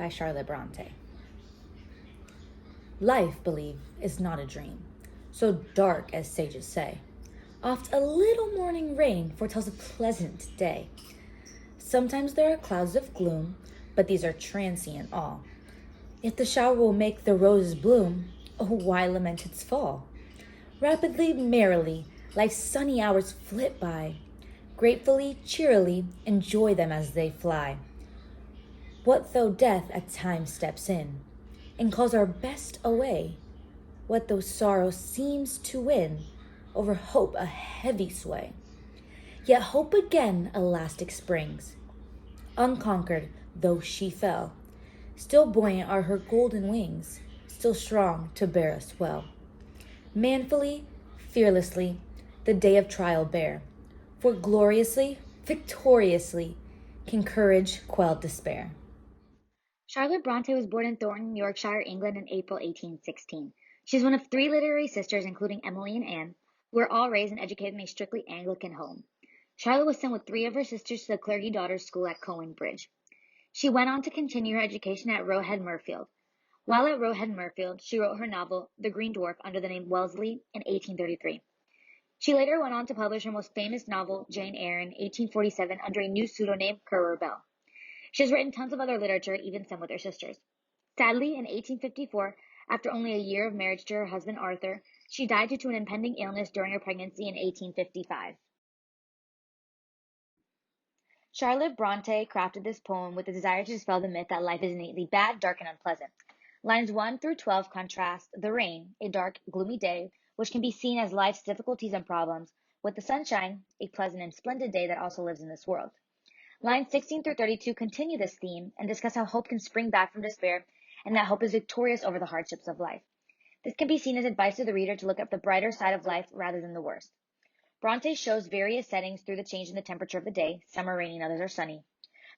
by Charlotte Bronte. Life, believe, is not a dream, so dark as sages say. Oft a little morning rain foretells a pleasant day. Sometimes there are clouds of gloom, but these are transient all. If the shower will make the roses bloom, oh, why lament its fall? Rapidly, merrily, life's sunny hours flit by. Gratefully, cheerily, enjoy them as they fly. What though death at times steps in and calls our best away? What though sorrow seems to win over hope a heavy sway? Yet hope again elastic springs. Unconquered though she fell, still buoyant are her golden wings, still strong to bear us well. Manfully, fearlessly, the day of trial bear, for gloriously, victoriously, can courage quell despair. Charlotte Bronte was born in Thornton, Yorkshire, England in April 1816. She is one of three literary sisters, including Emily and Anne, who were all raised and educated in a strictly Anglican home. Charlotte was sent with three of her sisters to the Clergy Daughters' School at Cowan Bridge. She went on to continue her education at Roe Head Murfield. While at Roe Head Murfield, she wrote her novel, The Green Dwarf, under the name Wellesley in 1833. She later went on to publish her most famous novel, Jane Eyre, in 1847 under a new pseudonym, Currer Bell. She has written tons of other literature, even some with her sisters. Sadly, in 1854, after only a year of marriage to her husband Arthur, she died due to an impending illness during her pregnancy in 1855. Charlotte Bronte crafted this poem with the desire to dispel the myth that life is innately bad, dark, and unpleasant. Lines 1 through 12 contrast the rain, a dark, gloomy day, which can be seen as life's difficulties and problems, with the sunshine, a pleasant and splendid day that also lives in this world. Lines 16 through 32 continue this theme and discuss how hope can spring back from despair and that hope is victorious over the hardships of life. This can be seen as advice to the reader to look at the brighter side of life rather than the worst. Bronte shows various settings through the change in the temperature of the day. Some are rainy and others are sunny.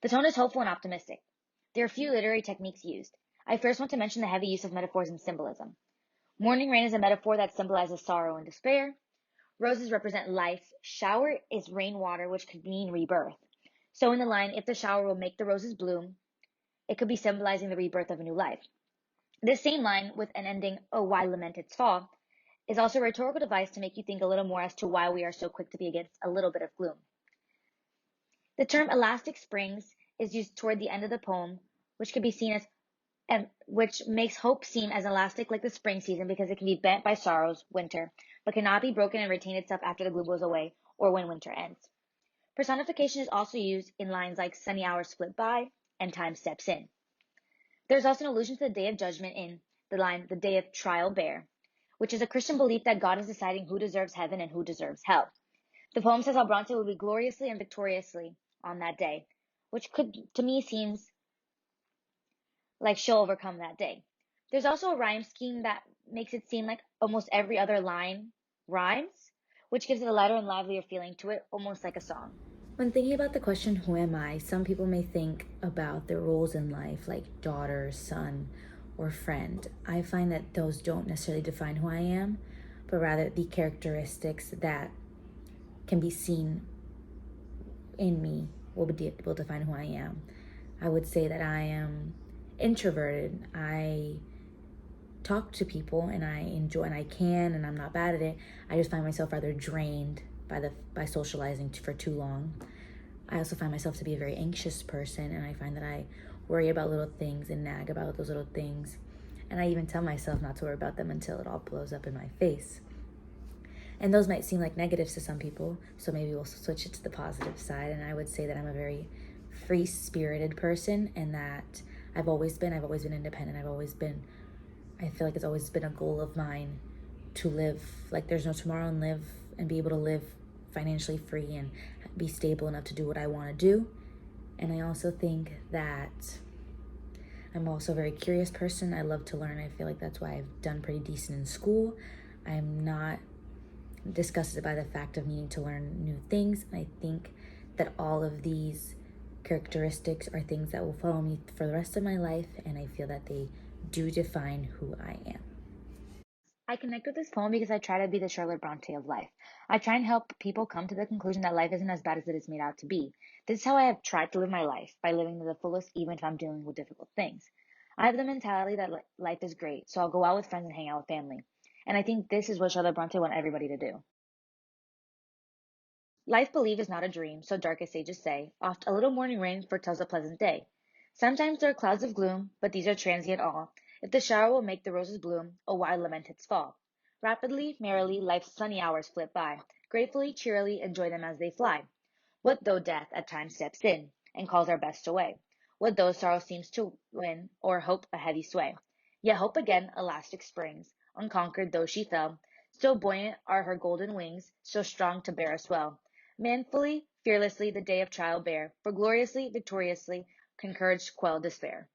The tone is hopeful and optimistic. There are few literary techniques used. I first want to mention the heavy use of metaphors and symbolism. Morning rain is a metaphor that symbolizes sorrow and despair. Roses represent life. Shower is rainwater, which could mean rebirth. So in the line, if the shower will make the roses bloom, it could be symbolizing the rebirth of a new life. This same line, with an ending, oh, why lament its fall, is also a rhetorical device to make you think a little more as to why we are so quick to be against a little bit of gloom. The term elastic springs is used toward the end of the poem, which could be seen as and which makes hope seem as elastic like the spring season because it can be bent by sorrows, winter, but cannot be broken and retain itself after the gloom goes away or when winter ends. Personification is also used in lines like sunny hours flit by and time steps in. There's also an allusion to the day of judgment in the line, the day of trial bear, which is a Christian belief that God is deciding who deserves heaven and who deserves hell. The poem says how Bronte will be gloriously and victoriously on that day, which could, to me, seems like she'll overcome that day. There's also a rhyme scheme that makes it seem like almost every other line rhymes, which gives it a lighter and livelier feeling to it, almost like a song. When thinking about the question, who am I, some people may think about their roles in life, like daughter, son, or friend. I find that those don't necessarily define who I am, but rather the characteristics that can be seen in me will define who I am. I would say that I am introverted. I talk to people and I enjoy and I can and I'm not bad at it. I just find myself rather drained by socializing for too long. I also find myself to be a very anxious person, and I find that I worry about little things and nag about those little things. And I even tell myself not to worry about them until it all blows up in my face. And those might seem like negatives to some people, so maybe we'll switch it to the positive side. And I would say that I'm a very free-spirited person, and that I've always been independent. I feel like it's always been a goal of mine to live like there's no tomorrow and live and be able to live financially free and be stable enough to do what I want to do. And I also think that I'm also a very curious person. I love to learn. I feel like that's why I've done pretty decent in school. I'm not disgusted by the fact of needing to learn new things. And I think that all of these characteristics are things that will follow me for the rest of my life, and I feel that they do define who I am. I connect with this poem because I try to be the Charlotte Bronte of life. I try and help people come to the conclusion that life isn't as bad as it is made out to be. This is how I have tried to live my life, by living to the fullest even if I'm dealing with difficult things. I have the mentality that life is great, so I'll go out with friends and hang out with family. And I think this is what Charlotte Bronte want everybody to do. Life believe is not a dream, so dark as sages say. Oft a little morning rain foretells a pleasant day. Sometimes there are clouds of gloom, but these are transient all. If the shower will make the roses bloom, oh why lament its fall? Rapidly, merrily, life's sunny hours flit by. Gratefully, cheerily, enjoy them as they fly. What though death at times steps in, and calls our best away? What though sorrow seems to win, or hope a heavy sway? Yet hope again elastic springs, unconquered though she fell. Still buoyant are her golden wings, still strong to bear us well. Manfully, fearlessly the day of trial bear, for gloriously, victoriously, can courage quell despair.